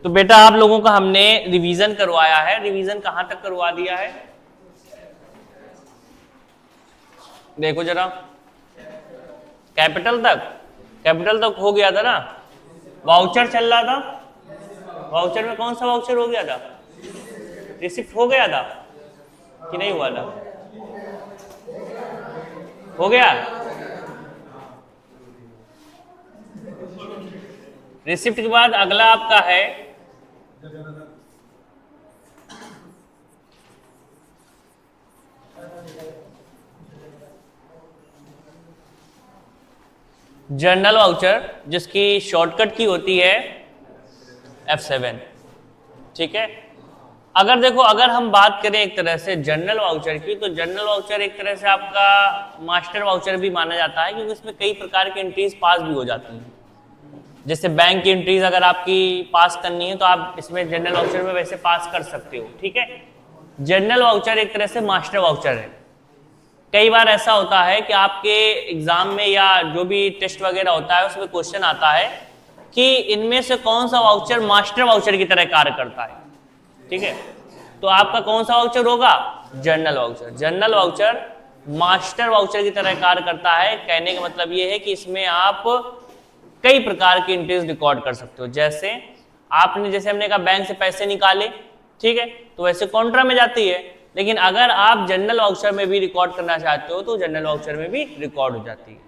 तो बेटा आप लोगों का हमने रिवीजन करवाया है। रिवीजन कहां तक करवा दिया है देखो जरा, कैपिटल तक हो गया था ना। वाउचर चल रहा था, वाउचर में कौन सा वाउचर हो गया था, रिसिप्ट हो गया था कि नहीं हुआ था, हो गया। रिसिप्ट के बाद अगला आपका है जर्नल वाउचर, जिसकी शॉर्टकट की होती है F7। ठीक है, अगर देखो अगर हम बात करें एक तरह से जर्नल वाउचर की, तो जर्नल वाउचर एक तरह से आपका मास्टर वाउचर भी माना जाता है, क्योंकि इसमें कई प्रकार की एंट्रीज पास भी हो जाती हैं। जैसे बैंक की एंट्रीज अगर आपकी पास करनी है तो आप इसमें जनरल वाउचर में वैसे पास कर सकते हो। ठीक है, जनरल वाउचर एक तरह से मास्टर वाउचर है। कई बार ऐसा होता है कि आपके एग्जाम में या जो भी टेस्ट वगैरह होता है उसमें क्वेश्चन आता है कि इनमें से कौन सा वाउचर मास्टर वाउचर की तरह कार्य करता है। ठीक है, तो आपका कौन सा वाउचर होगा, general voucher. General voucher master voucher की तरह कार्य करता है। कहने का मतलब ये है कि इसमें आप कई प्रकार की एंट्रीज रिकॉर्ड कर सकते हो। जैसे हमने कहा बैंक से पैसे निकाले, ठीक है, तो वैसे कॉन्ट्रा में जाती है, लेकिन अगर आप जनरल वाउचर में भी रिकॉर्ड करना चाहते हो तो जनरल वाउचर में भी रिकॉर्ड हो जाती है।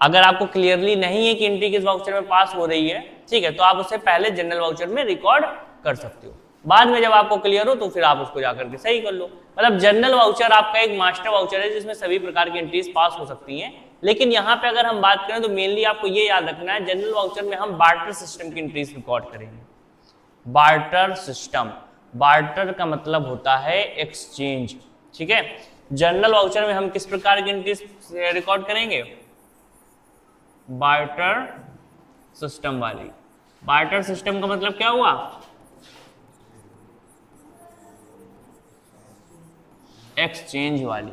अगर आपको क्लियरली नहीं है कि एंट्री किस वाउचर में पास हो रही है, ठीक है, तो आप उसे पहले जनरल वाउचर में रिकॉर्ड कर सकते हो। बाद में जब आपको क्लियर हो तो फिर आप उसको जाकर के सही कर लो। मतलब जनरल वाउचर आपका एक मास्टर वाउचर है जिसमें सभी प्रकार की एंट्रीज पास हो सकती हैं। लेकिन यहाँ पे अगर हम बात करें तो मेनली आपको ये याद रखना है, जनरल वाउचर में हम बार्टर सिस्टम की एंट्रीज रिकॉर्ड करेंगे। बार्टर सिस्टम, बार्टर का मतलब होता है एक्सचेंज। ठीक है, जनरल वाउचर में हम किस प्रकार की एंट्रीज रिकॉर्ड करेंगे, बार्टर सिस्टम वाली। बार्टर सिस्टम का मतलब क्या हुआ, एक्सचेंज वाली।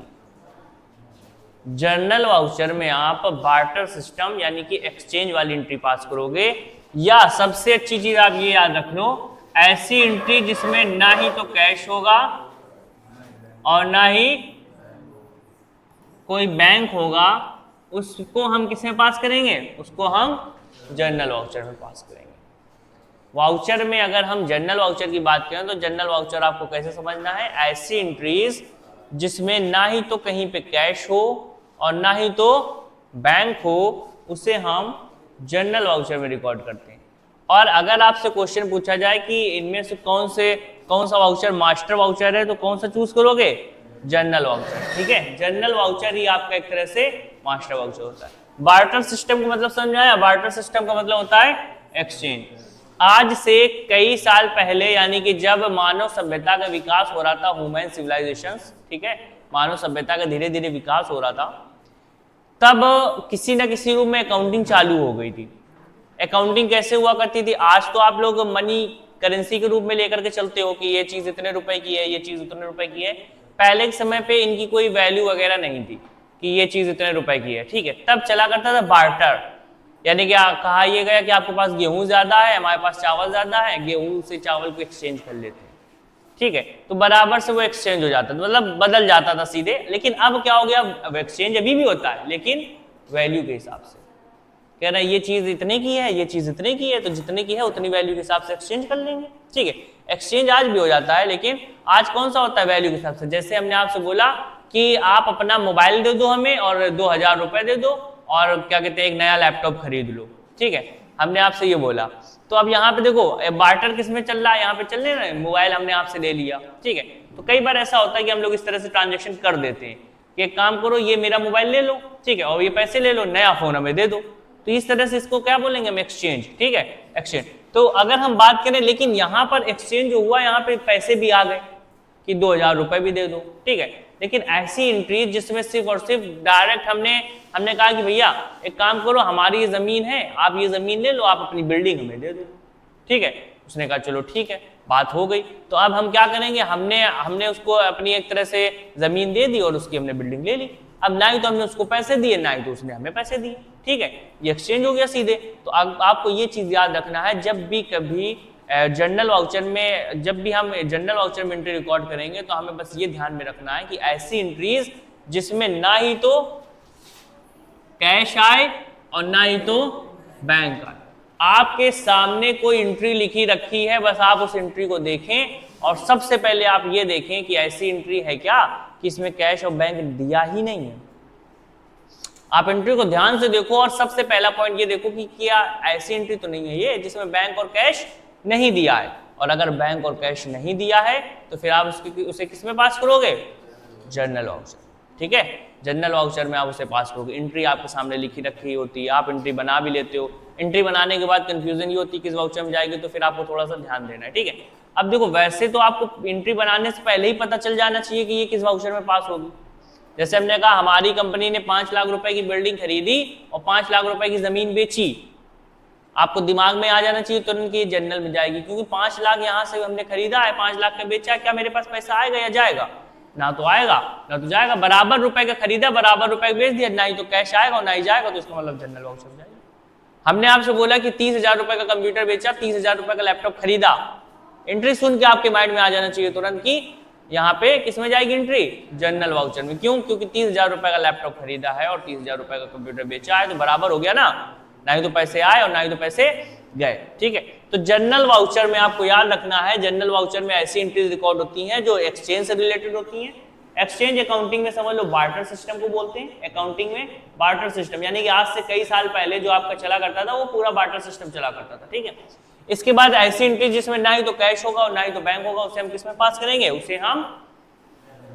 जर्नल वाउचर में आप बार्टर सिस्टम यानी कि एक्सचेंज वाली एंट्री पास करोगे, या सबसे अच्छी चीज आप ये याद रख लो, ऐसी एंट्री जिसमें ना ही तो कैश होगा और ना ही कोई बैंक होगा, उसको हम किसमें पास करेंगे, उसको हम जर्नल वाउचर में पास करेंगे। वाउचर में अगर हम जर्नल वाउचर की बात करें तो जर्नल वाउचर आपको कैसे समझना है, ऐसी एंट्रीज जिसमें ना ही तो कहीं पे कैश हो और ना ही तो बैंक हो, उसे हम जर्नल वाउचर में रिकॉर्ड करते हैं। और अगर आपसे क्वेश्चन पूछा जाए कि इनमें से कौन सा वाउचर मास्टर वाउचर है, तो कौन सा चूज करोगे, जर्नल वाउचर। ठीक है, जर्नल वाउचर ही आपका एक तरह से मास्टर वाउचर होता है। बार्टर सिस्टम का मतलब समझ आया, बार्टर सिस्टम का मतलब होता है एक्सचेंज। आज से कई साल पहले, यानी कि जब मानव सभ्यता का विकास हो रहा था, ह्यूमन सिविलाइजेशंस, ठीक है, मानव सभ्यता का धीरे धीरे विकास हो रहा था, तब किसी न किसी रूप में अकाउंटिंग चालू हो गई थी। अकाउंटिंग कैसे हुआ करती थी, आज तो आप लोग मनी करेंसी के रूप में लेकर के चलते हो कि ये चीज इतने रुपए की है, ये चीज उतने रुपए की है। पहले के समय पे इनकी कोई वैल्यू वगैरह नहीं थी कि ये चीज इतने रुपए की है। ठीक है, तब चला करता था बार्टर, यानी कि कहा यह गया कि आपके पास गेहूं ज्यादा है, हमारे पास चावल ज्यादा है, गेहूं से चावल को एक्सचेंज कर लेते हैं। ठीक है, तो बराबर से वो एक्सचेंज हो जाता था, मतलब बदल जाता था सीधे। लेकिन अब क्या हो गया, अब एक्सचेंज अभी भी होता है लेकिन वैल्यू के हिसाब से। कह रहा है ये चीज इतने की है, ये चीज इतने की है, तो जितने की है उतनी वैल्यू के हिसाब से एक्सचेंज कर लेंगे। ठीक है, एक्सचेंज आज भी हो जाता है, लेकिन आज कौन सा होता है, वैल्यू के हिसाब से। जैसे हमने आपसे बोला कि आप अपना मोबाइल दे दो हमें और 2000 रुपए दे दो और क्या कहते हैं एक नया लैपटॉप खरीद लो। ठीक है, हमने आपसे ये बोला, तो अब यहाँ पे देखो बार्टर किस में चल रहा है, यहाँ पे चल रहे हैं, मोबाइल हमने आपसे ले लिया। ठीक है, तो कई बार ऐसा होता है कि हम लोग इस तरह से ट्रांजेक्शन कर देते हैं कि एक काम करो, ये मेरा मोबाइल ले लो, ठीक है, और ये पैसे ले लो, नया फोन हमें दे दो। तो इस तरह से इसको क्या बोलेंगे हम, एक्सचेंज। ठीक है, एक्सचेंज। तो अगर हम बात करें, लेकिन यहाँ पर एक्सचेंज जो हुआ, यहाँ पे पैसे भी आ गए कि 2000 रुपए भी दे दो। ठीक है, लेकिन ऐसी एंट्रीज जिसमें सिर्फ और सिर्फ डायरेक्ट हमने कहा कि भैया एक काम करो, हमारी ये जमीन है, आप ये जमीन ले लो, आप अपनी बिल्डिंग हमें दे दो। ठीक है, उसने कहा चलो ठीक है, बात हो गई। तो अब हम क्या करेंगे, हमने उसको अपनी एक तरह से जमीन दे दी और उसकी हमने बिल्डिंग ले ली। अब ना ही तो हमने उसको पैसे दिए, ना ही तो उसने हमें पैसे दिए। ठीक है, ये एक्सचेंज हो गया सीधे। तो आपको ये चीज याद रखना है, जब भी कभी जनरल वाउचर में जब भी हम जनरल वाउचर में एंट्री रिकॉर्ड करेंगे तो हमें बस ये ध्यान में रखना है कि ऐसी एंट्रीज जिसमें ना ही तो कैश आए और ना ही तो बैंक आए। आपके सामने कोई एंट्री लिखी रखी है, बस आप उस एंट्री को देखें और सबसे पहले आप ये देखें कि ऐसी एंट्री है क्या कि इसमें कैश और बैंक दिया ही नहीं है। आप एंट्री को ध्यान से देखो और सबसे पहला पॉइंट ये देखो कि क्या ऐसी एंट्री तो नहीं है ये जिसमें बैंक और कैश नहीं दिया है। और अगर बैंक और कैश नहीं दिया है तो फिर आप उसे किस में पास करोगे? General voucher. ठीक है, जनरल वाउचर में आप उसे पास करोगे। एंट्री आपके सामने लिखी रखी होती है, आप एंट्री बना भी लेते हो। एंट्री बनाने के बाद कंफ्यूजन ये होती है किस वाउचर में जाएगी, तो फिर आपको थोड़ा सा ध्यान देना है। ठीक है, अब देखो वैसे तो आपको एंट्री बनाने से पहले ही पता चल जाना चाहिए कि ये किस वाउचर में पास होगी। जैसे हमने कहा हमारी कंपनी ने 5 लाख रुपए की बिल्डिंग खरीदी और 5 लाख रुपए की जमीन बेची, आपको दिमाग में आ जाना चाहिए तुरंत कि जनरल में जाएगी, क्योंकि 5 लाख यहाँ से हमने खरीदा है, 5 लाख का बेचा है, क्या मेरे पास पैसा आएगा या जाएगा? ना तो आएगा ना तो जाएगा। बराबर रुपए का खरीदा, बराबर रुपए बेच दिया, ना ही तो कैश आएगा और ना ही जाएगा, तो इसका मतलब जनरल वाउचर जाएगा। हमने आपसे बोला कि 30,000 रुपए का कंप्यूटर बेचा, 30,000 रुपए का लैपटॉप खरीदा, एंट्री सुन के आपके माइंड में आ जाना चाहिए तुरंत कि यहाँ पे किसमें जाएगी एंट्री? जनरल वाउचर में। क्यों? क्योंकि 30,000 रुपए का लैपटॉप खरीदा है और 30,000 रुपए का कंप्यूटर बेचा है, तो बराबर हो गया ना, ना ही तो पैसे आए और ना ही तो पैसे गए। ठीक है, तो जनरल वाउचर में आपको याद रखना है, जनरल वाउचर में ऐसी एंट्रीज रिकॉर्ड होती हैं जो एक्सचेंज से रिलेटेड होती हैं। एक्सचेंज अकाउंटिंग में समझ लो बार्टर सिस्टम को बोलते हैं। अकाउंटिंग में बार्टर सिस्टम यानी कि आज से कई साल पहले जो आपका चला करता था वो पूरा बार्टर सिस्टम चला करता था। ठीक है, इसके बाद ऐसी एंट्री जिसमें ना ही तो कैश होगा और ना ही तो बैंक होगा, उसे हम किसमें पास करेंगे? उसे हम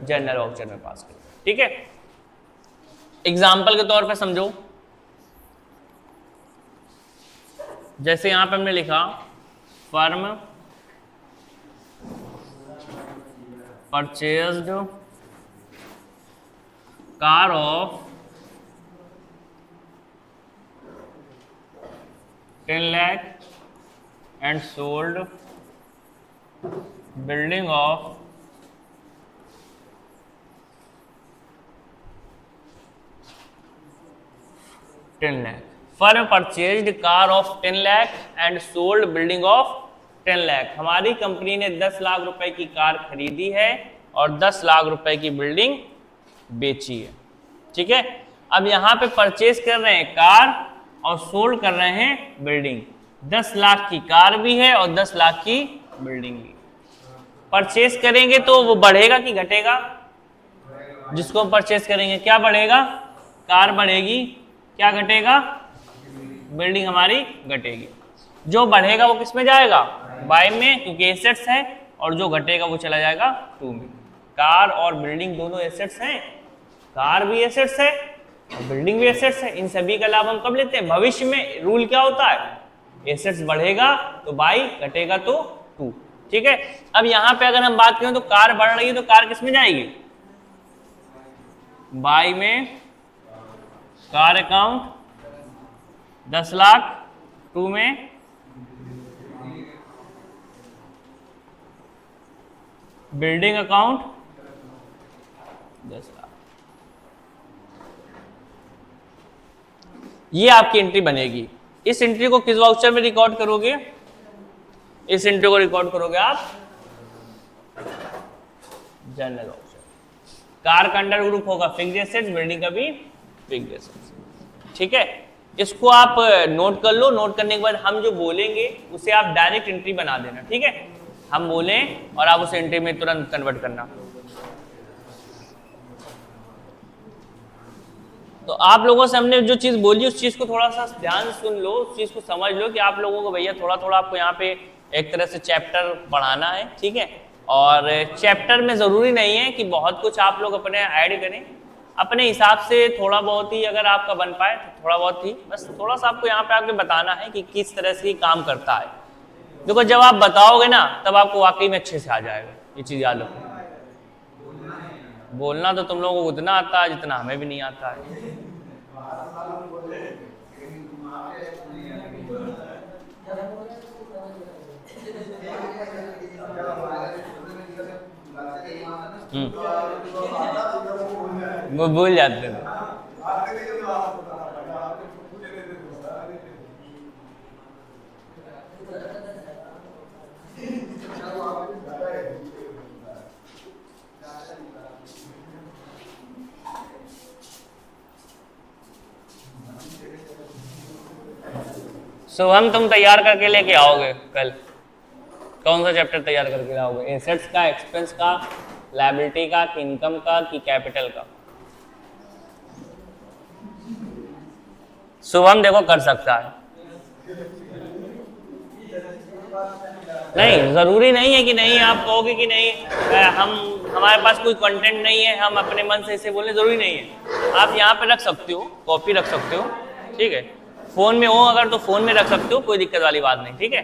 जनरल वाउचर में पास करेंगे। ठीक है, एग्जाम्पल के तौर पे समझो, जैसे यहां पे हमने लिखा firm purchased car of 10 lakh and sold building of 10 lakh. Firm purchased car of 10 lakh and sold building of 10 lakh. हमारी कंपनी ने 10 लाख रुपए की कार खरीदी है और 10 लाख रुपए की बिल्डिंग बेची है। ठीक है, अब यहां पे परचेज कर रहे हैं कार और सोल्ड कर रहे हैं बिल्डिंग। 10 लाख की कार भी है और 10 लाख की बिल्डिंग भी। परचेज करेंगे तो वो बढ़ेगा कि घटेगा? जिसको हम परचेज करेंगे क्या बढ़ेगा? कार बढ़ेगी। क्या घटेगा? बिल्डिंग हमारी घटेगी। जो बढ़ेगा वो किस में जाएगा? बाय में, क्योंकि एसेट्स है, और जो घटेगा वो चला जाएगा टू में। कार और बिल्डिंग दोनों एसेट्स हैं, कार भी एसेट्स है और बिल्डिंग भी एसेट्स है। इन सभी का लाभ हम कब लेते हैं? भविष्य में। रूल क्या होता है? एसेट्स बढ़ेगा तो बाई, घटेगा तो टू। ठीक है, अब यहां पे अगर हम बात करें तो कार बढ़ रही है तो कार किस में जाएगी? बाई में। कार अकाउंट 10 लाख, टू में बिल्डिंग अकाउंट 10 लाख। ये आपकी एंट्री बनेगी। इस एंट्री को किस वाउचर में रिकॉर्ड करोगे? इस एंट्री को रिकॉर्ड करोगे आप जनरल वाउचर। कार का अंडर ग्रुप होगा फिक्स्ड एसेट्स, बिल्डिंग का भी फिक्स्ड एसेट्स। ठीक है, इसको आप नोट कर लो। नोट करने के बाद हम जो बोलेंगे उसे आप डायरेक्ट एंट्री बना देना। ठीक है, हम बोलें और आप उसे एंट्री में तुरंत कन्वर्ट करना। तो आप लोगों से हमने जो चीज बोली उस चीज को थोड़ा सा ध्यान से सुन लो, उस चीज को समझ लो कि आप लोगों को भैया थोड़ा थोड़ा आपको यहाँ पे एक तरह से चैप्टर पढ़ाना है। ठीक है, और चैप्टर में जरूरी नहीं है कि बहुत कुछ आप लोग अपने ऐड करें, अपने हिसाब से थोड़ा बहुत ही अगर आपका बन पाए तो थोड़ा बहुत ही, बस थोड़ा सा आपको यहाँ पे आके बताना है कि किस तरह से काम करता है। देखो जब आप बताओगे ना तब आपको वाकई में अच्छे से आ जाएगा, ये चीज याद रखो। बोलना तो तुम लोगों को उतना आता है जितना हमें भी नहीं आता है। वो भूल जाते थे। शुभम तुम तैयार करके लेके आओगे कल? कौन सा चैप्टर तैयार करके लाओगे? एसेट्स का, एक्सपेंस का, लायबिलिटी का, इनकम का कि कैपिटल का? शुभम देखो कर सकता है। नहीं, जरूरी नहीं है कि नहीं, आप कहोगे कि नहीं हम हमारे पास कोई कंटेंट नहीं है, हम अपने मन से इसे बोले, जरूरी नहीं है। आप यहाँ पे रख सकते हो, कॉपी रख सकते हो, ठीक है। फोन में हो अगर तो फोन में रख सकते हो, कोई दिक्कत वाली बात नहीं, ठीक है।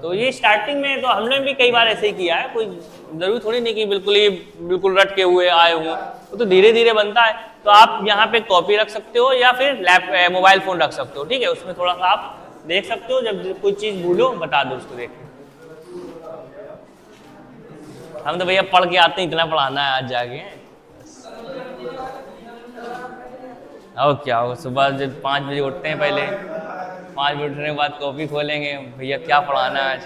तो ये स्टार्टिंग में तो हमने भी कई बार ऐसे ही किया है, कोई जरूरी थोड़ी नहीं कि बिल्कुल रट के हुए आए हुए, वो तो धीरे धीरे बनता है। तो आप यहाँ पे कॉपी रख सकते हो या फिर मोबाइल फोन रख सकते हो, ठीक है। उसमें थोड़ा सा आप देख सकते हो, जब कोई चीज भूलो बता दो उसको देख के। हम तो भैया पढ़ के आते हैं, इतना पढ़ाना है आज जाके। और क्या हो, सुबह जब 5 बजे उठते हैं, पहले 5 बजे उठने के बाद कॉपी खोलेंगे, भैया क्या पढ़ाना है आज,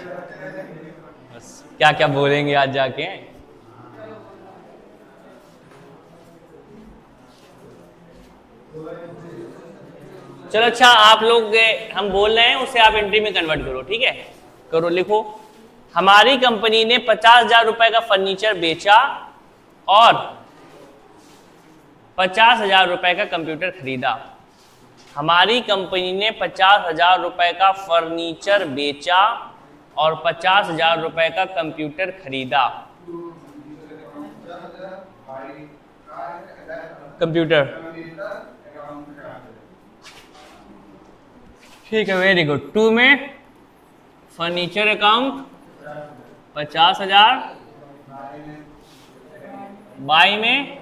बस क्या क्या बोलेंगे आज जाके। चलो अच्छा, आप लोग हम बोल रहे हैं उसे आप एंट्री में कन्वर्ट करो, ठीक है। करो, लिखो। हमारी कंपनी ने 50,000 रुपए का फर्नीचर बेचा और 50,000 रुपए का कंप्यूटर खरीदा। हमारी कंपनी ने 50,000 रुपए का फर्नीचर बेचा और 50,000 रुपए का कंप्यूटर खरीदा। कंप्यूटर, ठीक है, वेरी गुड। 2 में फर्नीचर अकाउंट 50,000, बाई में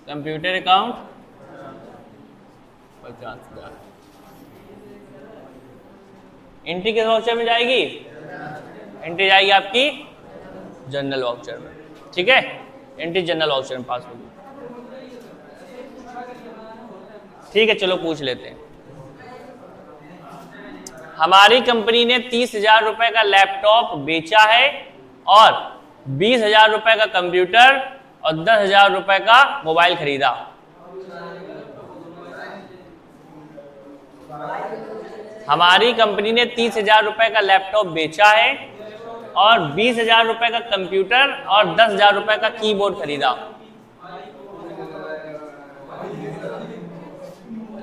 कंप्यूटर अकाउंट 50,000। एंट्री किस वाउचर में जाएगी? एंट्री जाएगी आपकी जनरल वाउचर में, ठीक है। एंट्री जनरल वाउचर में पास होगी, ठीक है। चलो पूछ लेते हैं। हमारी कंपनी ने 30,000 रुपए का लैपटॉप बेचा है और 20,000 रुपए का कंप्यूटर और 10,000 रुपए का मोबाइल खरीदा। हमारी कंपनी ने 30,000 रुपए का लैपटॉप बेचा है और 20,000 रुपए का कंप्यूटर और 10,000 रुपए का कीबोर्ड खरीदा।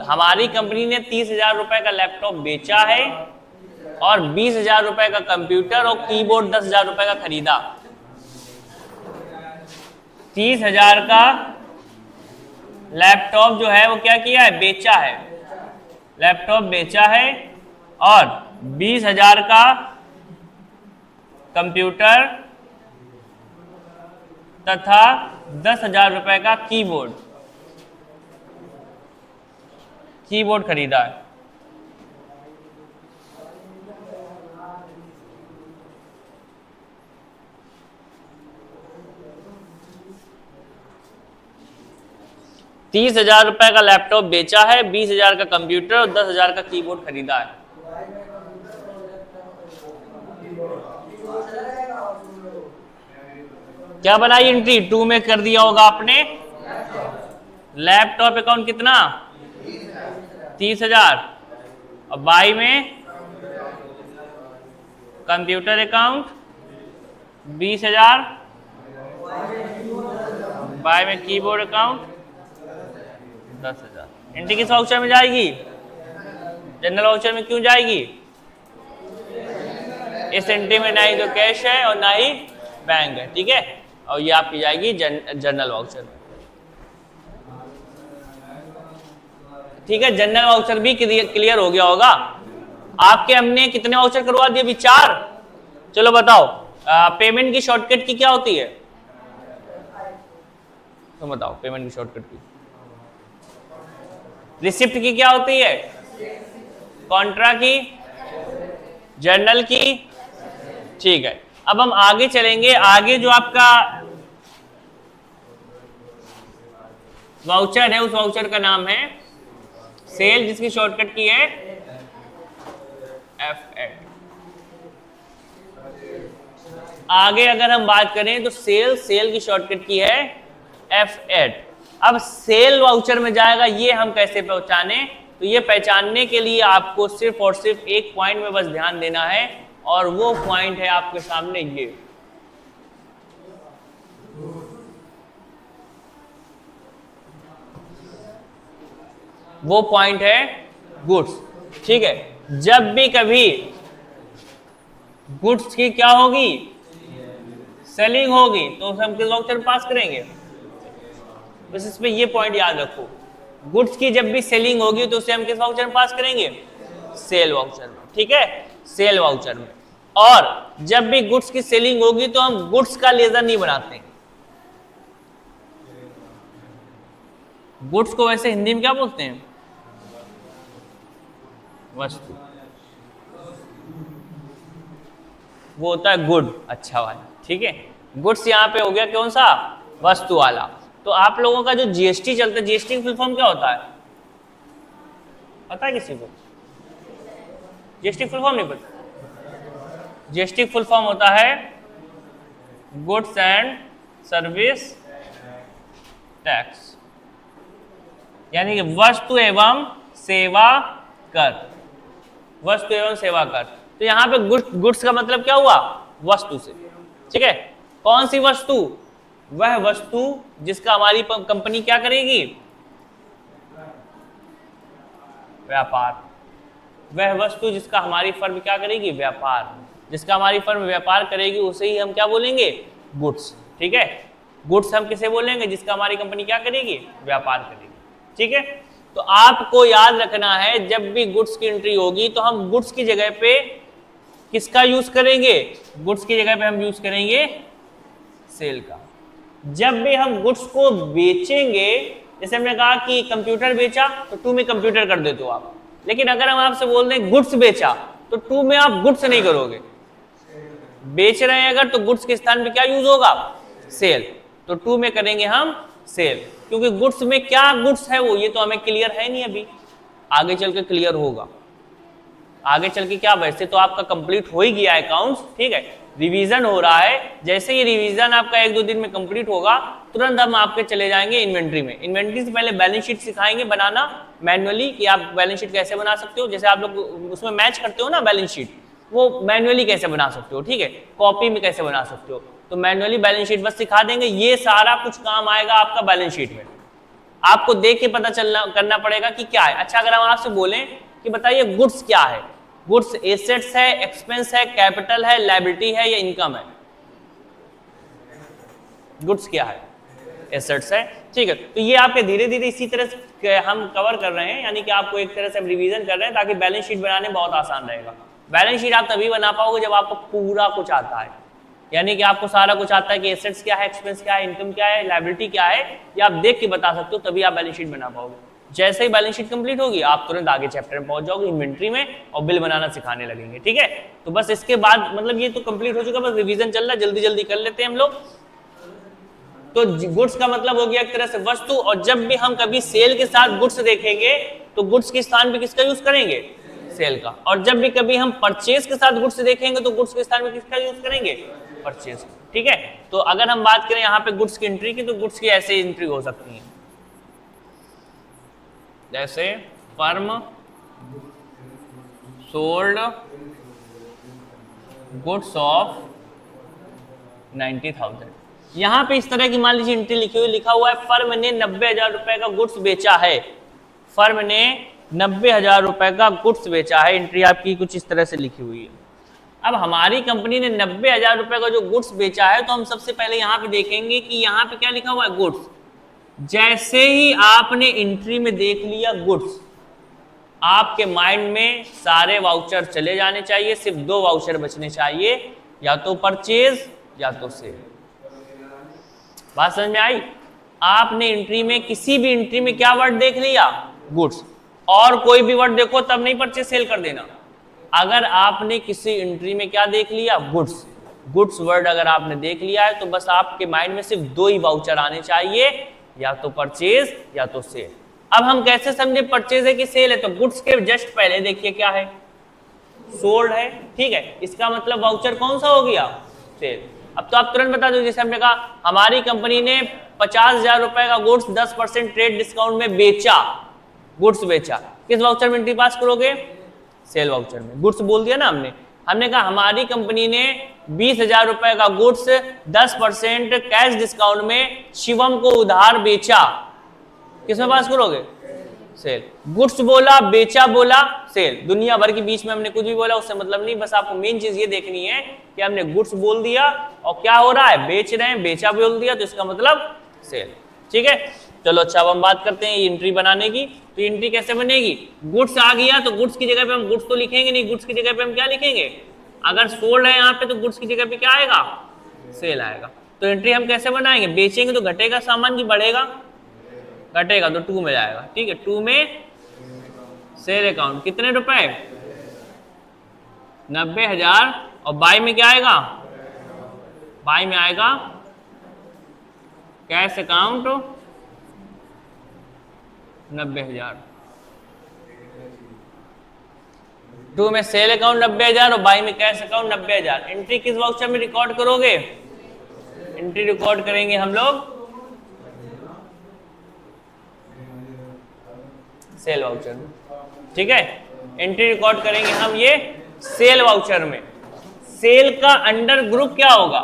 हमारी कंपनी ने 30,000 रुपए का लैपटॉप बेचा है और 20,000 रुपए का कंप्यूटर और कीबोर्ड 10,000 रुपए का खरीदा। 30,000 का लैपटॉप जो है वो क्या किया है? बेचा है, लैपटॉप बेचा है और 20,000 का कंप्यूटर तथा 10,000 रुपए का कीबोर्ड खरीदा है। $30,000 रुपए का लैपटॉप बेचा है, 20,000 का कंप्यूटर और 10,000 का कीबोर्ड खरीदा है। क्या बनाई एंट्री? 2 में कर दिया होगा आपने। लैपटॉप अकाउंट कितना? 30,000 और बाई में कंप्यूटर अकाउंट 20,000, बाई में कीबोर्ड अकाउंट 10,000। एंट्री किस वाउचर में जाएगी? जनरल वाउचर में। क्यों जाएगी? इस एंट्री में ना ही तो कैश है और ना ही बैंक है, ठीक है। और ये आपकी जाएगी जनरल वाउचर में, ठीक है। जनरल वाउचर भी क्लियर हो गया होगा। आपके हमने कितने वाउचर करवा दिए? अभी 4। चलो बताओ, पेमेंट की शॉर्टकट की क्या होती है? तो बताओ पेमेंट की शॉर्टकट की। रिसिप्ट की क्या होती है? कॉन्ट्रा की, जर्नल की, ठीक है। अब हम आगे चलेंगे। आगे जो आपका वाउचर है उस वाउचर का नाम है सेल, जिसकी शॉर्टकट की है F8। आगे अगर हम बात करें तो सेल की शॉर्टकट की है F8। अब सेल वाउचर में जाएगा, ये हम कैसे पहचाने? तो ये पहचानने के लिए आपको सिर्फ और सिर्फ एक पॉइंट में बस ध्यान देना है, और वो पॉइंट है आपके सामने ये। वो पॉइंट है गुड्स। ठीक है, जब भी कभी गुड्स की क्या होगी, सेलिंग होगी, तो हम किस वाउचर में पास करेंगे? बस इसमें ये पॉइंट याद रखो, गुड्स की जब भी सेलिंग होगी तो उसे हम किस वाउचर में पास करेंगे? सेल वाउचर में। ठीक है, सेल वाउचर में। और जब भी गुड्स की सेलिंग होगी तो हम गुड्स का लेजर नहीं बनाते। गुड्स को वैसे हिंदी में क्या बोलते हैं? वस्तु। वो होता है गुड, अच्छा वाला। ठीक है, गुड्स यहाँ पे हो गया कौन सा? वस्तु वाला। तो आप लोगों का जो जीएसटी चलता है, जीएसटी फुल फॉर्म क्या होता है? पता है किसी को? जीएसटी फुल फॉर्म नहीं पता? जीएसटी फुल फॉर्म होता है गुड्स एंड सर्विस टैक्स, यानी कि वस्तु एवं सेवा कर। वस्तु एवं सेवा कर। तो यहाँ पे गुड्स का मतलब क्या हुआ? वस्तु से। ठीक है, कौन सी वस्तु? वह वस्तु जिसका हमारी कंपनी क्या करेगी? व्यापार। वह वस्तु जिसका हमारी फर्म क्या करेगी? व्यापार। जिसका हमारी फर्म व्यापार करेगी उसे ही हम क्या बोलेंगे? गुड्स। ठीक है, गुड्स हम किसे बोलेंगे? जिसका हमारी कंपनी क्या करेगी? व्यापार करेगी। ठीक है, तो आपको याद रखना है जब भी गुड्स की एंट्री होगी तो हम गुड्स की जगह पे किसका यूज करेंगे? गुड्स की जगह पे हम यूज करेंगे सेल का। जब भी हम गुड्स को बेचेंगे, जैसे हमने कहा कि कंप्यूटर बेचा तो टू में कंप्यूटर कर देते हो आप, लेकिन अगर हम आपसे बोल दें गुड्स बेचा तो टू में आप गुड्स नहीं करोगे। बेच रहे हैं अगर तो गुड्स के स्थान पे क्या यूज होगा? सेल। तो टू में करेंगे हम सेल, क्योंकि गुड्स में क्या गुड्स है वो ये तो हमें क्लियर है नहीं अभी, आगे चल के क्लियर होगा। आगे चल के क्या, वैसे तो आपका कंप्लीट हो ही गया अकाउंट्स। ठीक है, रिवीजन हो रहा है। जैसे ही रिवीजन आपका 1-2 दिन में कंप्लीट होगा तुरंत हम आपके चले जाएंगे इन्वेंट्री में। इन्वेंट्री से पहले बैलेंस शीट सिखाएंगे बनाना मैन्युअली, कि आप बैलेंस शीट कैसे बना सकते हो। जैसे आप लोग उसमें मैच करते हो ना बैलेंस शीट, वो मैन्युअली कैसे बना सकते हो। ठीक है, कॉपी में कैसे बना सकते हो, तो मैन्युअली बैलेंस शीट बस सिखा देंगे। ये सारा कुछ काम आएगा आपका बैलेंस शीट में। आपको देख के पता चलना करना पड़ेगा कि क्या है। अच्छा, अगर हम आपसे बोलें कि बताइए गुड्स क्या है? गुड्स एसेट्स है, एक्सपेंस है, कैपिटल है, लायबिलिटी है या इनकम है? गुड्स क्या है? एसेट्स है। ठीक है, तो ये आपके धीरे धीरे इसी तरह से हम कवर कर रहे हैं, यानी कि आपको एक तरह से हम रिवीजन कर रहे हैं ताकि बैलेंस शीट बनाने बहुत आसान रहेगा। बैलेंस शीट आप तभी बना पाओगे जब आपको पूरा कुछ आता है, यानी कि आपको सारा कुछ आता है कि एसेट्स क्या है, एक्सपेंस क्या है, इनकम क्या है, लायबिलिटी क्या है, ये आप देख के बता सकते हो, तभी आप बैलेंस शीट बना पाओगे। जैसे ही बैलेंस शीट कंप्लीट होगी आप तुरंत आगे चैप्टर में पहुंच जाओगे इन्वेंट्री में, और बिल बनाना सिखाने लगेंगे। ठीक है, तो बस इसके बाद मतलब ये तो कंप्लीट हो चुका, बस रिवीजन चल रहा है, जल्दी जल्दी कर लेते हैं हम लोग। तो गुड्स का मतलब हो गया एक तरह से वस्तु, और जब भी हम कभी सेल के साथ गुड्स देखेंगे तो गुड्स के स्थान पे किसका यूज करेंगे? सेल का। और जब भी कभी हम परचेज के साथ गुड्स देखेंगे तो गुड्स के स्थान पे किसका यूज करेंगे? परचेज। ठीक है, तो अगर हम बात करें यहाँ पे गुड्स की एंट्री की, तो गुड्स की ऐसे एंट्री हो सकती है, जैसे फर्म सोल्ड गुड्स ऑफ 90,000। यहां पे इस तरह की मान लीजिए एंट्री लिखी हुई, लिखा हुआ है फर्म ने 90,000 रुपए का गुड्स बेचा है। फर्म ने 90,000 रुपए का गुड्स बेचा है, एंट्री आपकी कुछ इस तरह से लिखी हुई है। अब हमारी कंपनी ने 90,000 रुपए का जो गुड्स बेचा है, तो हम सबसे पहले यहाँ पे देखेंगे कि यहाँ पे क्या लिखा हुआ है? गुड्स। जैसे ही आपने एंट्री में देख लिया गुड्स, आपके माइंड में सारे वाउचर चले जाने चाहिए, सिर्फ 2 वाउचर बचने चाहिए, या तो परचेज या तो सेल। बात समझ में आई? आपने एंट्री में किसी भी एंट्री में क्या वर्ड देख लिया? गुड्स। और कोई भी वर्ड देखो तब नहीं परचेज सेल कर देना। अगर आपने किसी एंट्री में क्या देख लिया? गुड्स। गुड्स वर्ड अगर आपने देख लिया है तो बस आपके माइंड में सिर्फ 2 ही वाउचर आने चाहिए, या तो परचेज या तो सेल। अब हम कैसे समझे परचेज है कि सेल है? तो गुड्स के जस्ट पहले देखिए क्या है? सोल्ड है। ठीक है, इसका मतलब वाउचर कौन सा हो गया? सेल। अब तो आप तुरंत बता दो, जैसे हमने कहा हमारी कंपनी ने 50,000 रुपए का गुड्स 10% ट्रेड डिस्काउंट में बेचा, गुड्स बेचा, किस वाउचर में एंट्री पास करोगे? सेल वाउचर में। गुड्स बोल दिया ना हमने, हमने कहा हमारी कंपनी ने 20,000 रुपए का गुड्स 10% कैश डिस्काउंट में शिवम को उधार बेचा, किसमें पास करोगे? सेल। गुड्स बोला, बेचा बोला, सेल। दुनिया भर के बीच में हमने कुछ भी बोला उससे मतलब नहीं, बस आपको मेन चीज ये देखनी है कि हमने गुड्स बोल दिया और क्या हो रहा है, बेच रहे हैं, बेचा बोल दिया तो इसका मतलब सेल। ठीक है, चलो अच्छा अब हम बात करते हैं एंट्री बनाने की। तो एंट्री कैसे बनेगी? गुड्स आ गया तो गुड्स की जगह पे हम गुड्स तो लिखेंगे नहीं, गुड्स की जगह पे हम क्या लिखेंगे? अगर सोल्ड है यहाँ पे तो गुड्स की जगह पे क्या आएगा? सेल आएगा। तो एंट्री हम कैसे बनाएंगे? बेचेंगे तो घटेगा सामान की बढ़ेगा? घटेगा तो 2 में जाएगा। ठीक है, 2 में सेल अकाउंट कितने रुपए? 90,000। और बाय में क्या आएगा? बाय में आएगा कैश अकाउंट 90,000। 2 में सेल अकाउंट 90,000 और बाय में कैश अकाउंट 90,000। एंट्री किस वाउचर में रिकॉर्ड करोगे? एंट्री रिकॉर्ड करेंगे हम लोग सेल वाउचर में। ठीक है, एंट्री रिकॉर्ड करेंगे हम ये सेल वाउचर में। सेल का अंडर ग्रुप क्या होगा?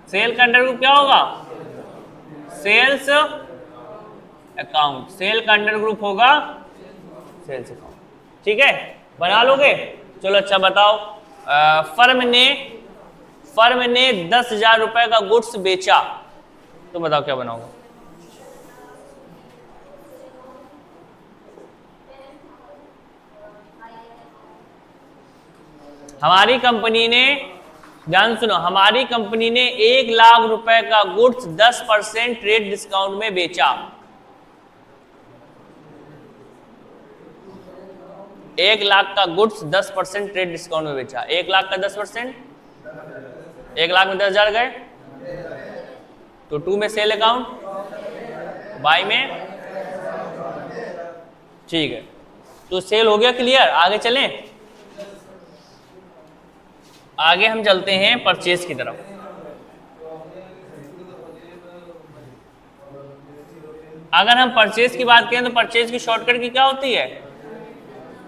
सेल का अंडर ग्रुप क्या होगा? Sales account. सेल का अंडर ग्रुप होगा सेल्स अकाउंट। ठीक है, बना लोगे? चलो अच्छा बताओ, फर्म ने 10,000 रुपए का गुड्स बेचा, तो बताओ क्या बनाओगे? हमारी कंपनी ने, ध्यान सुनो, हमारी कंपनी ने 1 लाख रुपए का गुड्स 10% ट्रेड डिस्काउंट में बेचा। 1 लाख का गुड्स 10% ट्रेड डिस्काउंट में बेचा। 1 लाख का 10%, 1 लाख में 10,000 गए तो 2 में सेल अकाउंट, बाय में, ठीक है। तो सेल हो गया क्लियर। आगे चलें, आगे हम चलते हैं परचेज की तरफ। अगर हम परचेज की बात करें तो परचेज की शॉर्टकट की क्या होती है?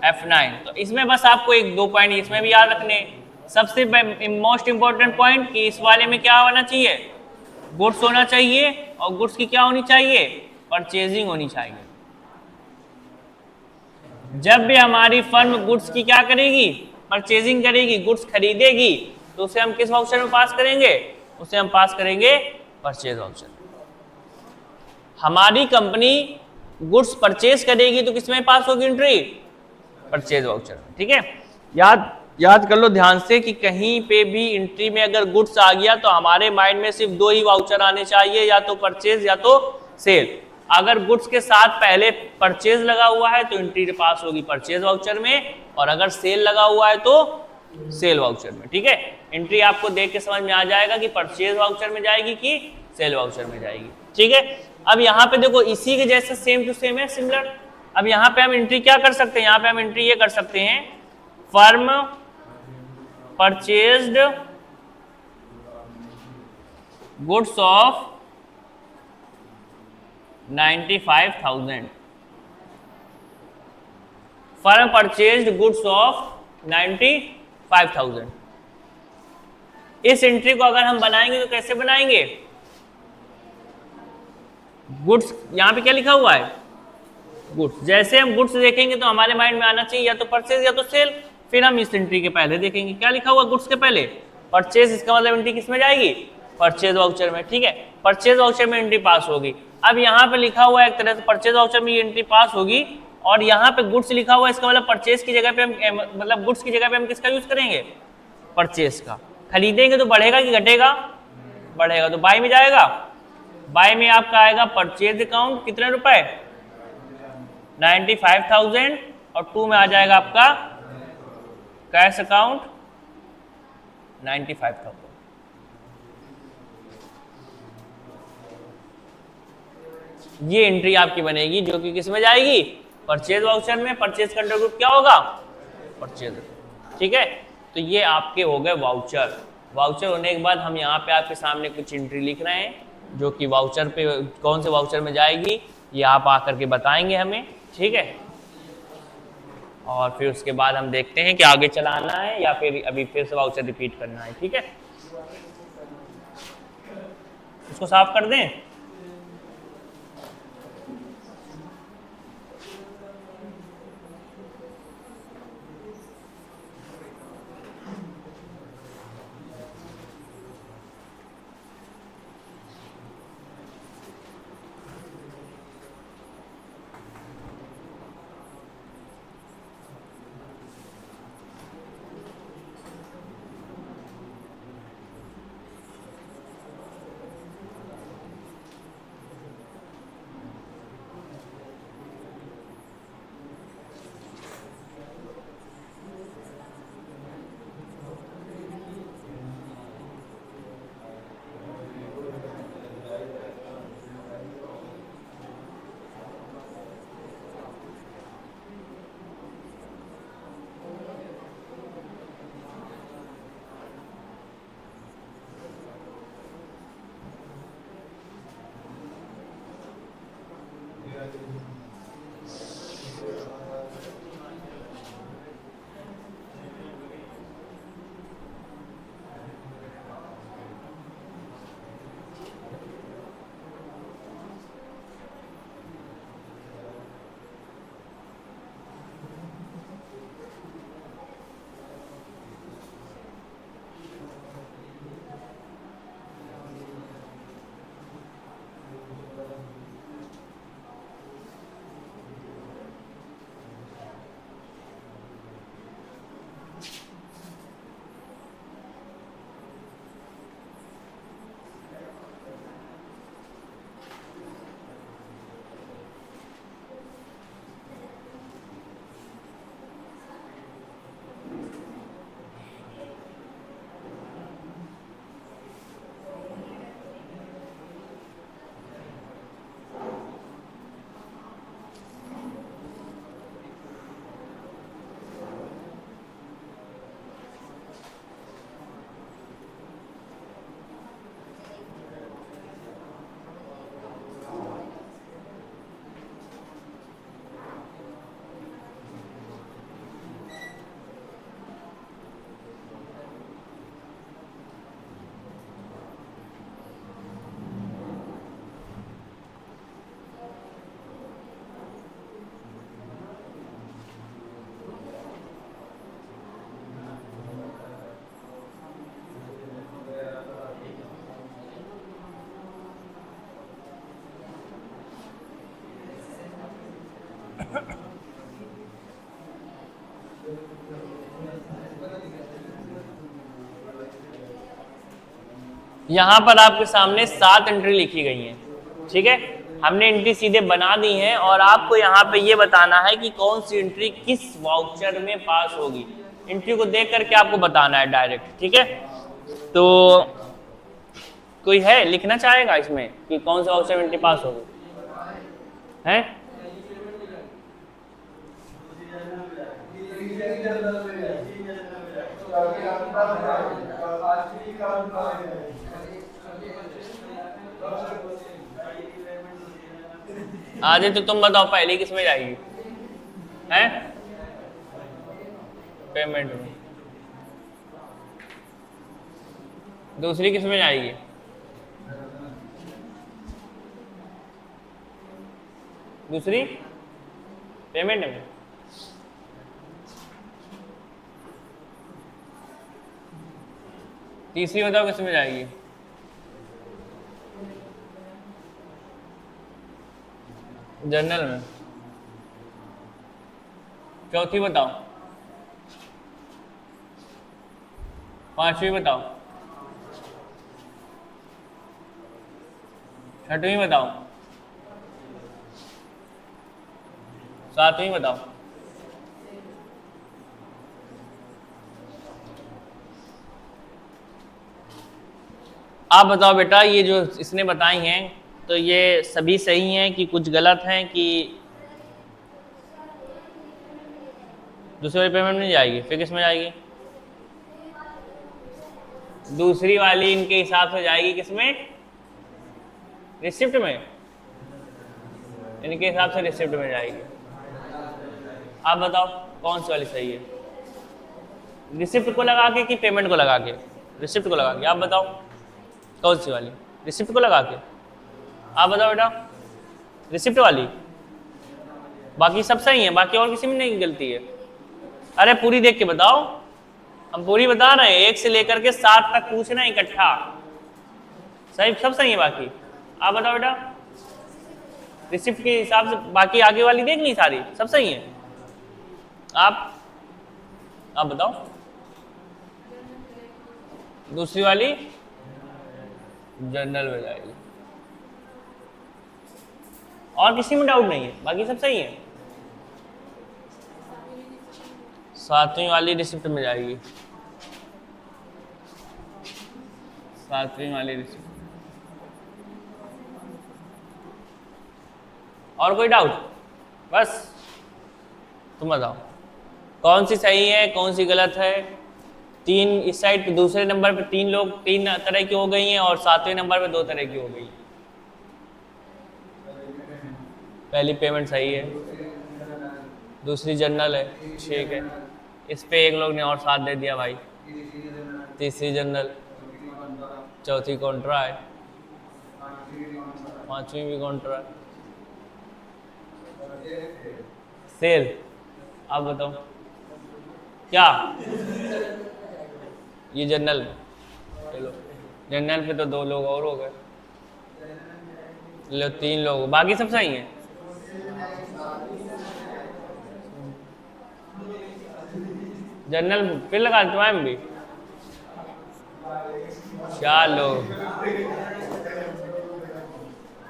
F9। तो इसमें बस आपको 1-2 पॉइंट इसमें भी याद रखने। सबसे मोस्ट इंपॉर्टेंट पॉइंट कि इस वाले में क्या होना चाहिए? गुड्स होना चाहिए, और गुड्स की क्या होनी चाहिए? परचेजिंग होनी चाहिए। जब भी हमारी फर्म गुड्स की क्या करेगी? परचेजिंग करेगी, गुड्स खरीदेगी, तो उसे हम किस वाउचर में पास करेंगे? उसे हम पास करेंगे परचेज वाउचर। हमारी कंपनी गुड्स परचेज करेगी तो किसमें पास होगी एंट्री? परचेज वाउचर में। ठीक है, याद कर लो ध्यान से कि कहीं पे भी एंट्री में अगर गुड्स आ गया तो हमारे माइंड में सिर्फ 2 ही वाउचर आने चाहिए, या तो परचेज या तो सेल। अगर गुड्स के साथ पहले परचेज लगा हुआ है तो एंट्री पास होगी परचेज वाउचर में, और अगर सेल लगा हुआ है तो सेल वाउचर में। ठीक है, एंट्री आपको देख के समझ में आ जाएगा कि परचेज वाउचर में जाएगी कि सेल वाउचर में जाएगी। ठीक है, अब यहाँ पे देखो इसी के जैसे सेम टू सेम है, सिमिलर। अब यहाँ पे हम एंट्री क्या कर सकते हैं? यहाँ पे हम एंट्री ये कर सकते हैं, firm purchased goods of 95,000। Firm purchased goods of 95,000। इस एंट्री को अगर हम बनाएंगे तो कैसे बनाएंगे? गुड्स, यहां पे क्या लिखा हुआ है? गुड्स। जैसे हम गुड्स देखेंगे तो हमारे माइंड में आना चाहिए या तो परचेज या तो सेल। फिर हम इस एंट्री के पहले देखेंगे क्या लिखा हुआ गुड्स के पहले, परचेज। इसका मतलब एंट्री किस में जाएगी? परचेज वाउचर में। ठीक है, परचेज वाउचर में एंट्री पास होगी। अब यहाँ पे लिखा हुआ है एक तरह से परचेज वाउचर में एंट्री पास होगी, और यहाँ पे गुड्स लिखा हुआ है, इसका मतलब परचेज की जगह पे हम, मतलब गुड्स की जगह पे हम किसका यूज करेंगे? परचेज का। खरीदेंगे तो बढ़ेगा कि घटेगा? बढ़ेगा, तो बाय में जाएगा। बाय में आपका आएगा परचेज अकाउंट कितने रुपए? 95,000, और 2 में आ जाएगा आपका कैश अकाउंट 95,000। ये एंट्री आपकी बनेगी जो कि किस में जाएगी? परचेज वाउचर में। परचेज का अंडर ग्रुप क्या होगा? परचेज। ठीक है, तो ये आपके हो गए वाउचर। वाउचर होने के बाद हम यहाँ पे आपके सामने कुछ एंट्री लिख रहे हैं जो कि वाउचर पे कौन से वाउचर में जाएगी ये आप आकर के बताएंगे हमें, ठीक है। और फिर उसके बाद हम देखते हैं कि आगे चलाना है या फिर अभी फिर से वाउचर रिपीट करना है, ठीक है। इसको साफ कर दें। यहाँ पर आपके सामने 7 एंट्री लिखी गई हैं, ठीक है। हमने एंट्री सीधे बना दी है और आपको यहाँ पे ये बताना है कि कौन सी एंट्री किस वाउचर में पास होगी। एंट्री को देख करके आपको बताना है डायरेक्ट, ठीक है। तो कोई है लिखना चाहेगा इसमें कि कौन सा वाउचर में एंट्री पास होगी? है आधे तो तुम बताओ पहले किस में जाएगी? हैं पेमेंट में। दूसरी किस में जाएगी? दूसरी पेमेंट में। तीसरी बताओ किस में जाएगी? जनरल में। चौथी बताओ। पांचवी बताओ। छठवीं बताओ। सातवीं बताओ। आप बताओ बेटा, ये जो इसने बताई हैं तो ये सभी सही हैं कि कुछ गलत हैं कि दूसरे वाली पेमेंट नहीं जाएगी? फिर किस में जाएगी? दूसरी वाली इनके हिसाब से जाएगी किसमें, रिसिप्ट में, इनके हिसाब से रिसिप्ट में जाएगी। आप बताओ कौन सी वाली सही है, रिसिप्ट को लगा के कि पेमेंट को लगा के? रिसिप्ट को लगा के। आप बताओ कौन सी वाली, रिसिप्ट को लगा के? आप बताओ बेटा, रिसिप्ट वाली। बाकी सब सही है, बाकी और किसी में नहीं गलती है? अरे पूरी देख के बताओ, हम पूरी बता रहे हैं, 1 से लेकर के 7 तक पूछना इकट्ठा, सही सब सही है बाकी। आप बताओ बेटा, रिसिप्ट के हिसाब से बाकी आगे वाली देख ली सारी, सब सही है। आप बताओ, दूसरी वाली जर्नल में जाएगी। और किसी में डाउट नहीं है, बाकी सब सही है। 7वीं वाली रिसिप्ट में जाएगी, 7वीं वाली रिसिप्ट। और कोई डाउट? बस तुम बताओ कौन सी सही है कौन सी गलत है। 3 इस साइड पे दूसरे नंबर पे 3 लोग 3 तरह की हो गई हैं और 7वें नंबर पे 2 तरह की हो गई। पहली पेमेंट सही है, दूसरी जनरल है, ठीक है। इस पे एक लोग ने और साथ दे दिया भाई, तीसरी जनरल, चौथी कॉन्ट्रा है, 5वीं भी कॉन्ट्रा है, सेल। आप बताओ क्या, ये जनरल में, चलो जनरल पे तो 2 लोग और हो गए, लो 3 लोग, बाकी सब सही है। जनरल फिर लगा तुम्हारे भी 4 लोग।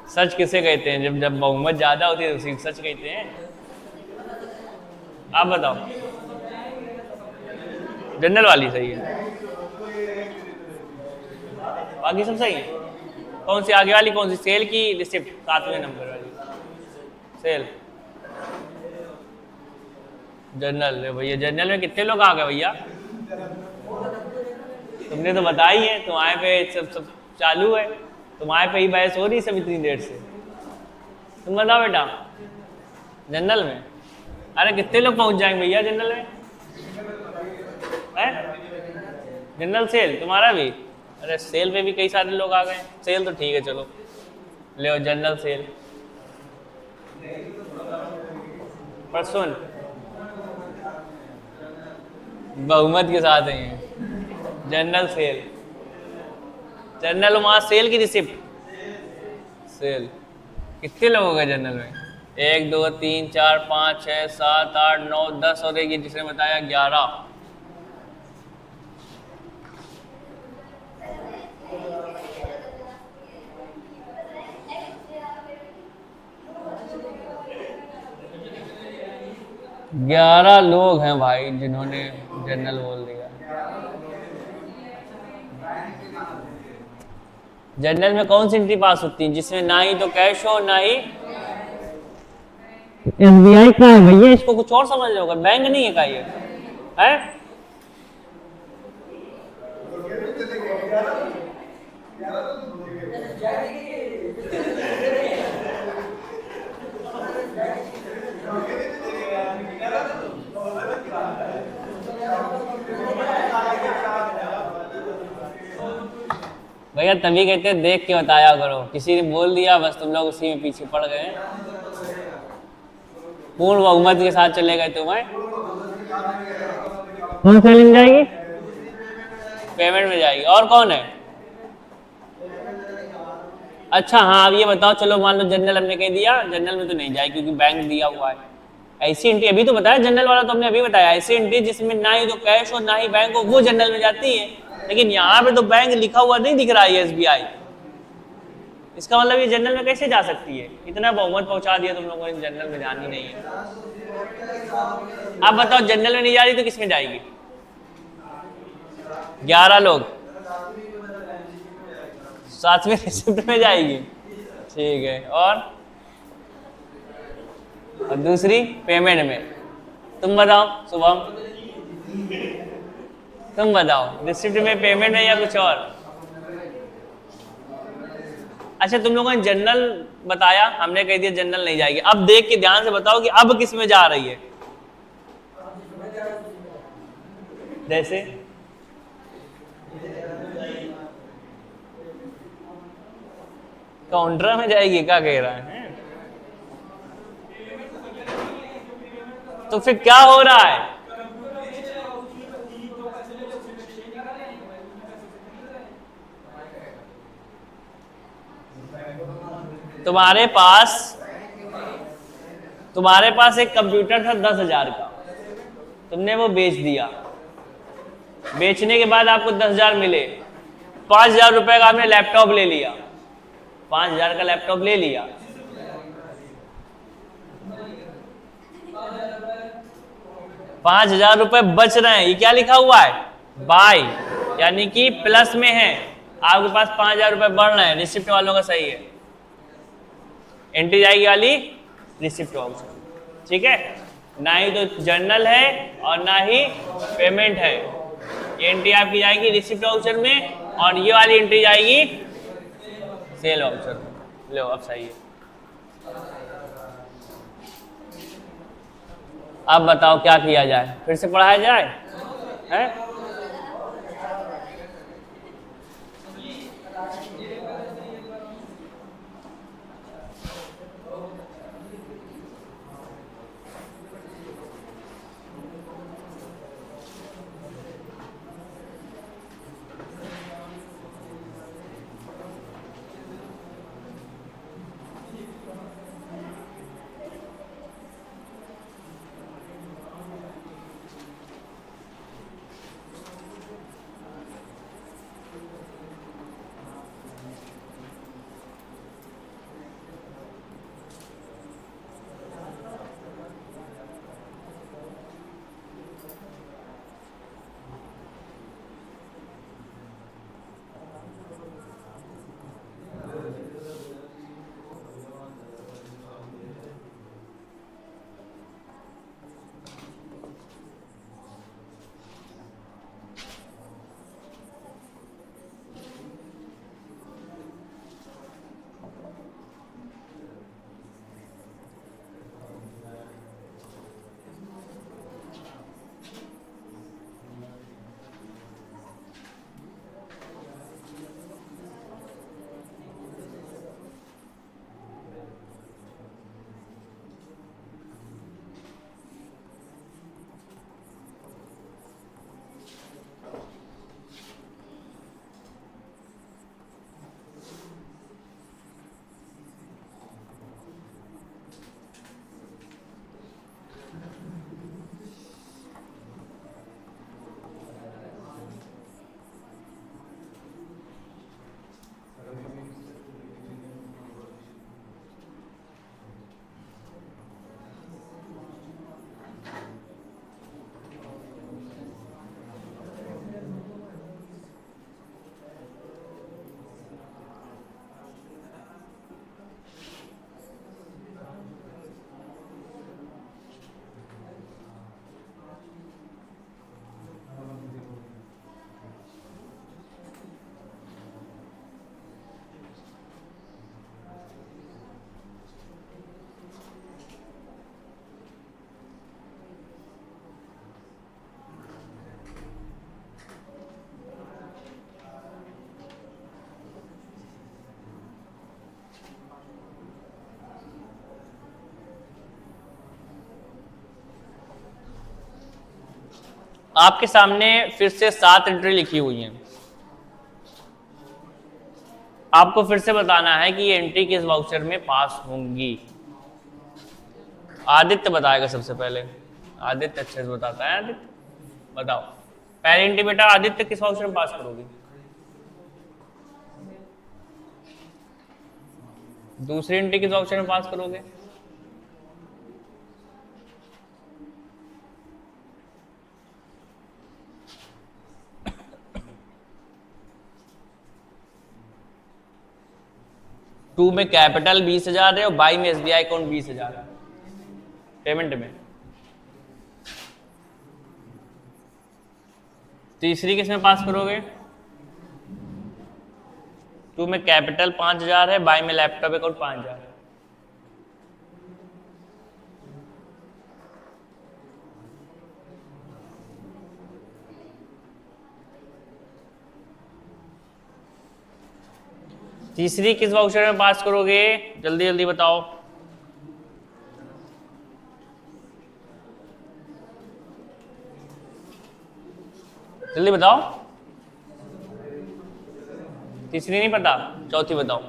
सच किसे कहते हैं, जब बहुमत ज्यादा होती है तो उसी सच कहते हैं। आप बताओ, जनरल वाली सही है, बाकी सब सही है। कौन सी आगे वाली, कौन सी, सेल की रिसिप्ट? 7वें नंबर वाली सेल, जनरल है भैया। जनरल में कितने लोग आ गए भैया? तुमने तो बताई है, तुम्हारे पे सब चालू है, तुम्हारे पे ही बहस हो रही सब इतनी देर से। तुम बताओ बेटा, जनरल में अरे कितने लोग पहुंच जाएंगे भैया जनरल में? जनरल सेल तुम्हारा भी? अरे सेल पे भी कई सारे लोग आ गए। सेल तो ठीक है, चलो ले जनरल सेल। पर सुन, बहुमत के साथ है ये जनरल सेल। जनरल वहां सेल की रिसिप्ट, सेल। कितने लोग हो गए जनरल में? 1 2 3 4 5 6 7 8 9 10 और एक जिसने बताया 11। ग्यारह लोग हैं भाई जिन्होंने जनरल बोल दिया। जनरल में कौन सी एंट्री पास होती है जिसमें ना ही तो कैश हो ना ही एसबीआई का है भैया? इसको कुछ और समझ लो, बैंक नहीं है का ये है? भैया तभी कहते हैं देख के बताया करो, किसी ने बोल दिया बस तुम लोग उसी में पीछे पड़ गए। पूर्ण बहुमत के साथ चले गए तुम्हें। कौन सा मिल जाएगी? पेमेंट में जाएगी। और कौन है? अच्छा हाँ, अब ये बताओ, चलो मान लो जनरल हमने कह दिया, जनरल में तो नहीं जाएगी क्योंकि बैंक दिया हुआ है। ऐसी एंट्री अभी तो बताया, जनरल वाला तो हमने अभी बताया, ऐसी एंट्री जिसमें ना ही तो कैश हो ना ही बैंक हो वो जनरल में जाती है। लेकिन यहाँ पे तो बैंक लिखा हुआ नहीं दिख रहा है एसबीआई, इसका मतलब ये जनरल में कैसे जा सकती है? इतना बहुमत पहुंचा दिया तुम लोगों ने, जनरल में जानी नहीं है। आप बताओ जनरल में नहीं जा रही तो किसमें जाएगी? 11 लोग 7वें रिसिप्ट में जाएगी, ठीक है। और दूसरी पेमेंट में। तुम बताओ शुभम, तुम बताओ रिसिप्ट में पेमेंट है या कुछ और? अच्छा तुम लोगों ने जनरल बताया, हमने कह दिया जनरल नहीं जाएगी। अब देख के ध्यान से बताओ कि अब किस में जा रही है। जैसे काउंटर में जाएगी, क्या कह रहा है? तो फिर क्या हो रहा है? तुम्हारे पास एक कंप्यूटर था 10,000 का, तुमने वो बेच दिया। बेचने के बाद आपको 10,000 मिले, 5,000 रुपए का आपने लैपटॉप ले लिया, 5,000 का लैपटॉप ले लिया। ₹5,000 बच रहे हैं, ये क्या लिखा हुआ है? बाय, यानी कि प्लस में है। आपके पास 5,000 बढ़ रहे हैं, रिसिप्ट वालों का सही है। एंट्री जाएगी वाली रिसिप्ट वाउचर, ठीक है। ना ही तो जर्नल है और ना ही पेमेंट है। ये एंट्री आपकी जाएगी रिसिप्ट वाउचर में और ये वाली एंट्री जाएगी सेल वाउचर में। लो अब सही है। अब बताओ क्या किया जाए, फिर से पढ़ाया जाए है? आपके सामने फिर से 7 एंट्री लिखी हुई हैं। आपको फिर से बताना है कि ये एंट्री किस वाउचर में पास होंगी। आदित्य बताएगा सबसे पहले। आदित्य अच्छे से बताता है। आदित्य बताओ, पहली एंट्री बेटा आदित्य किस वाउचर में पास करोगी? दूसरी एंट्री किस वाउचर में पास करोगे? टू में कैपिटल 20,000 है और बाई में SBI अकाउंट 20,000 है पेमेंट में। तीसरी किस में पास करोगे? टू में कैपिटल 5000 है, बाई में लैपटॉप अकाउंट 5000 है। तीसरी किस वाउचर में पास करोगे? जल्दी जल्दी बताओ। जल्दी बताओ। तीसरी नहीं पता, चौथी बताओ।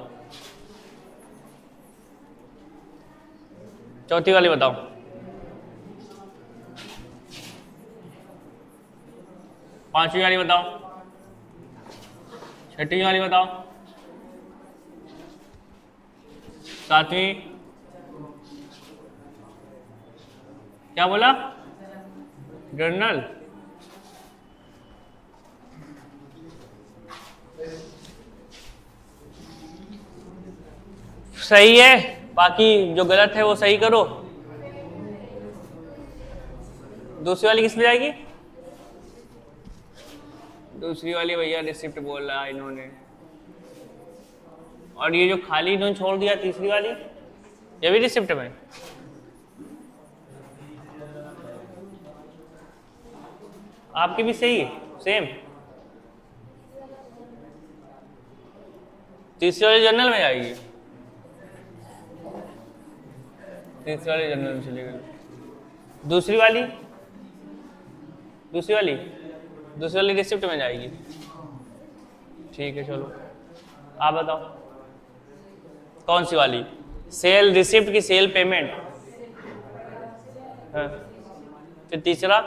चौथी वाली बताओ। पांचवी वाली बताओ। छठी वाली बताओ। सातवीं क्या बोला? जर्नल। सही है, बाकी जो गलत है वो सही करो। दूसरी वाली किस में जाएगी? दूसरी वाली भैया रिसिप्ट बोल रहा है इन्होंने, और ये जो खाली इन्होंने छोड़ दिया तीसरी वाली, ये भी रिसिप्ट में। आपकी भी सही है, सेम। तीसरी वाली जर्नल में जाएगी, तीसरी वाली जर्नल में चली गई। दूसरी वाली, दूसरी वाली, दूसरी वाली रिसिप्ट में जाएगी। ठीक है, चलो आप बताओ कौन सी वाली? सेल रिसिप्ट की सेल पेमेंट। हाँ। फिर तीसरा,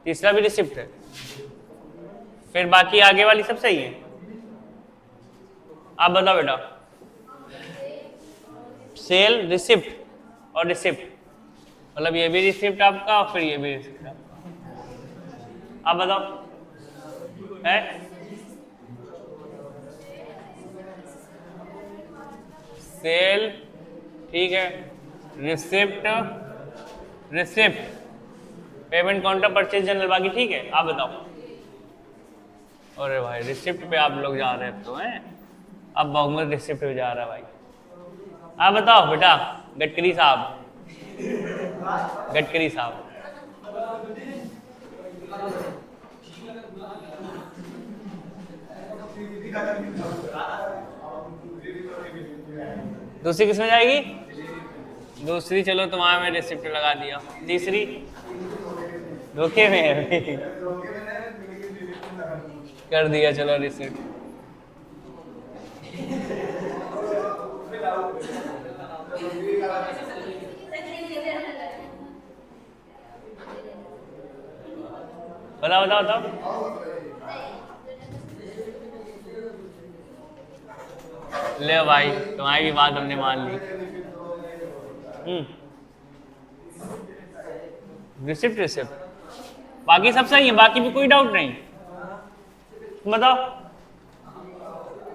तीसरा भी रिसिप्ट है। फिर बाकी आगे वाली सब सही है। आप बताओ बेटा। सेल, रिसिप्ट और रिसिप्ट, मतलब ये भी रिसिप्ट आपका और फिर ये भी रिसिप्ट आपका। आप बताओ है? सेल ठीक है, receipt, receipt, payment counter, purchase general, बाकी ठीक है। आप बताओ। अरे भाई रिसिप्ट पे आप लोग जा रहे हैं तो हैं, अब बहुमत रिसिप्ट पे जा रहा है भाई। आप बताओ बेटा, गडकरी साहब, गडकरी साहब। दूसरी किसमें जाएगी? दूसरी चलो तुम्हारा मैं रिसिप्ट लगा दिया। तीसरी धोखे में है कर दिया, चलो रिसिप्ट। बताओ बताओ बताओ। ले भाई तुम्हारी भी बात हमने मान ली। रिसिप्ट, रिसिप्ट, बाकी सब सही है, बाकी भी कोई डाउट नहीं। बताओ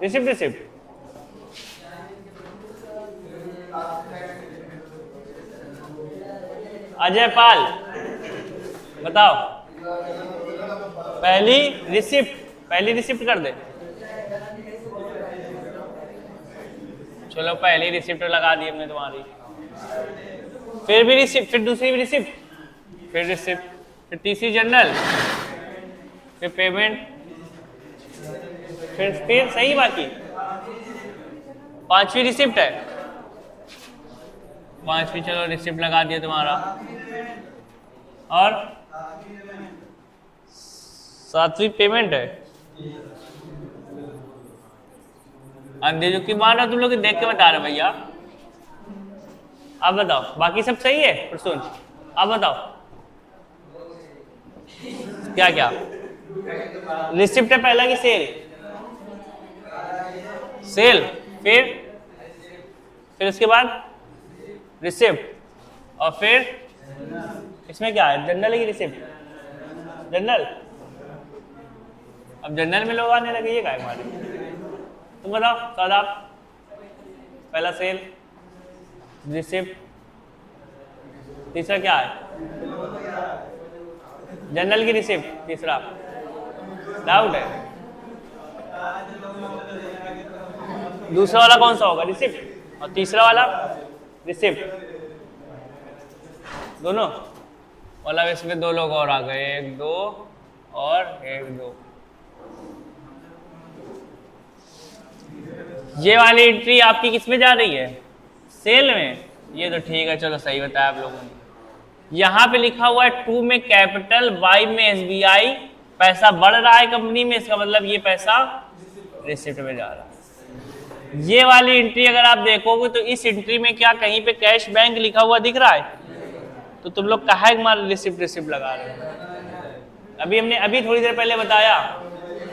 रिसिप्ट, रिसिप्ट। अजय पाल बताओ। पहली रिसिप्ट, पहली रिसिप्ट कर दे। चलो पहली रिसिप्ट लगा दी हमने तुम्हारी। फिर भी रिसिप्ट, फिर दूसरी भी रिसिप्ट, फिर रिसिप्ट, फिर तीसरी जर्नल, फिर पेमेंट, फिर सही। बाकी पांचवी रिसिप्ट है, पांचवी चलो रिसिप्ट लगा दिया तुम्हारा। और सातवीं पेमेंट है। अंधे जो की मान रहा तुम लोग देख के बता रहे भैया। आप बताओ बाकी सब सही है? प्रसून आप बताओ क्या क्या? रिसिप्ट है पहला की सेल? सेल, फिर उसके बाद रिसिप्ट, और फिर इसमें क्या है? जनरल है कि रिसिप्ट? जनरल। अब जनरल में लोग आने लगे, ये क्या है हमारे? तुम बताओ सादाब। पहला सेल, रिसिप्ट, तीसरा क्या है? जनरल की रिसिप्ट, तीसरा डाउट है। दूसरा वाला कौन सा होगा? रिसिप्ट। और तीसरा वाला रिसिप्ट, दोनों। मतलब इसमें दो लोग और आ गए, एक दो और एक दो। ये वाली एंट्री आपकी किस में जा रही है? सेल में। ये तो ठीक है, चलो सही बताया आप लोगों ने। यहाँ पे लिखा हुआ है टू में कैपिटल, वाई में एसबीआई, पैसा बढ़ रहा है कंपनी में, इसका मतलब ये पैसा रिसिप्ट में जा रहा है। ये वाली एंट्री अगर आप देखोगे तो इस एंट्री में क्या कहीं पे कैश बैंक लिखा हुआ दिख रहा है? तो तुम लोग काहे मार रिसिप्ट रिसिप्ट लगा रहे हो? अभी थोड़ी देर पहले बताया,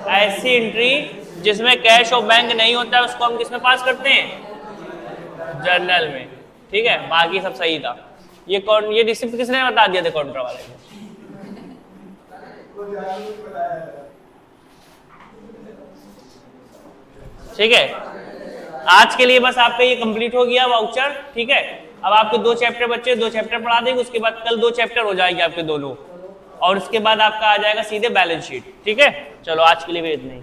ऐसी एंट्री जिसमें कैश और बैंक नहीं होता है उसको हम किस में पास करते हैं? जर्नल में। ठीक है, बाकी सब सही था। ये रिसिप्ट किसने बता दिया था? काउंटर वाले ने। ठीक है, आज के लिए बस आपका ये कंप्लीट हो गया वाउचर। ठीक है, अब आपके 2 चैप्टर बच्चे, 2 चैप्टर पढ़ा देंगे, उसके बाद कल 2 चैप्टर हो जाएंगे आपके दोनों, और उसके बाद आपका आ जाएगा सीधे बैलेंस शीट। ठीक है, चलो आज के लिए भी इतना ही।